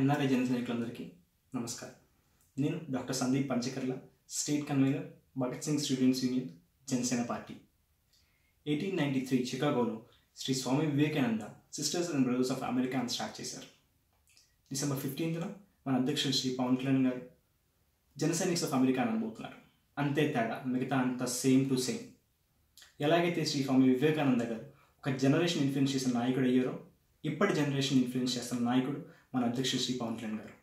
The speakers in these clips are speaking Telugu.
ఎన్ఆర్ఐ జన సైనికులందరికీ నమస్కారం. నేను doctor Sandeep Panchakarla, state convener, Bhagat Singh students union, Janasena party. 1893 చికాగోలో Shri Swami Vivekananda sisters and brothers of America అని స్టార్ట్ చేశారు. December 15th మన అధ్యక్షుడు శ్రీ పవన్ కళ్యాణ్ గారు జన సైనిక్స్ ఆఫ్ అమెరికా అని అనబోతున్నారు. అంతే తేడా, మిగతా అంతా సేమ్ టు సేమ్. ఎలాగైతే శ్రీ స్వామి వివేకానంద గారు ఒక జనరేషన్ ఇన్ఫ్లుయెన్స్ చేసిన నాయకుడు అయ్యారో, ఇప్పటి జనరేషన్ ఇన్ఫ్లుయెన్స్ చేస్తున్న నాయకుడు మన అధ్యక్షుడు శ్రీ పవన్ కళ్యాణ్ గారు.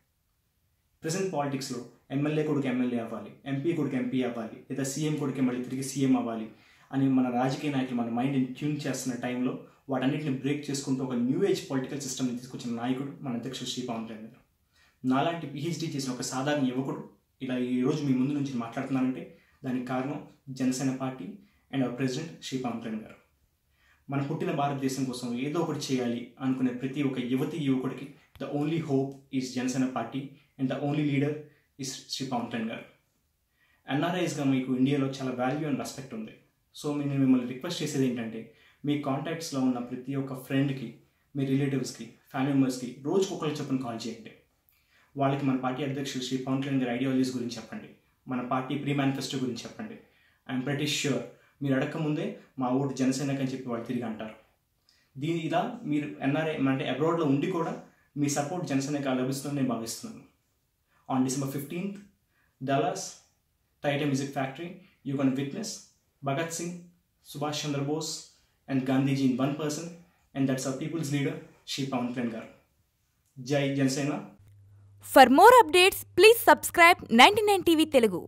ప్రజెంట్ పాలిటిక్స్లో ఎమ్మెల్యే కొడుకు ఎమ్మెల్యే అవ్వాలి, ఎంపీ కొడుకు ఎంపీ అవ్వాలి, లేదా సీఎం కొడుకు మళ్ళీ తిరిగి సీఎం అవ్వాలి అని మన రాజకీయ నాయకులు మన మైండ్ని ట్యూన్ చేస్తున్న టైంలో వాటన్నిటిని బ్రేక్ చేసుకుంటూ ఒక న్యూ ఏజ్ పొలిటికల్ సిస్టమ్ని తీసుకొచ్చిన నాయకుడు మన అధ్యక్షుడు శ్రీ పవన్ కళ్యాణ్ గారు. నాలాంటి పిహెచ్డీ చేసిన ఒక సాధారణ యువకుడు ఇలా ఈరోజు మీ ముందు నుంచి మాట్లాడుతున్నానంటే దానికి కారణం Jana Sena party and our president Shri Pawan Kalyan garu. మన పుట్టిన భారతదేశం కోసం ఏదో ఒకటి చేయాలి అనుకునే ప్రతి ఒక్క యువకుడికి the only hope is Janasena party and the only leader is Shri Pawan Kalyan garu. ఎన్ఆర్ఐస్గా మీకు ఇండియాలో చాలా వాల్యూ అండ్ రెస్పెక్ట్ ఉంది. సో నేను మిమ్మల్ని రిక్వెస్ట్ చేసేది ఏంటంటే, మీ కాంటాక్ట్స్లో ఉన్న ప్రతి ఒక్క ఫ్రెండ్కి, మీ రిలేటివ్స్కి, ఫ్యామిలీ మెంబర్స్కి రోజుకొకరు చెప్పని కాల్ చేయండి. వాళ్ళకి మన పార్టీ అధ్యక్షుడు శ్రీ పవన్ కళ్యాణ్ గారి ఐడియాలజీస్ గురించి చెప్పండి, మన పార్టీ ప్రీ మేనిఫెస్టో గురించి చెప్పండి. ఐఎమ్ ప్రెటీ ష్యూర్ మీరు అడగకముందే మా ఓటు జనసేనకి అని చెప్పి వాళ్ళు తిరిగి అంటారు. ఇలా మీరు ఎన్ఆర్ఐ అంటే అబ్రాడ్లో ఉండి కూడా మీ సపోర్ట్ జనసేనకి లభిస్తుందని నేను భావిస్తున్నాను. On December 15th, Dallas, Titan Music Factory, you can witness Bhagat Singh, Subhash Chandra Bose and Gandhiji in one person, and that's our people's leader, Shri Pawan Kalyan garu. Jai Janasena. For more updates, please subscribe 99 TV Telugu.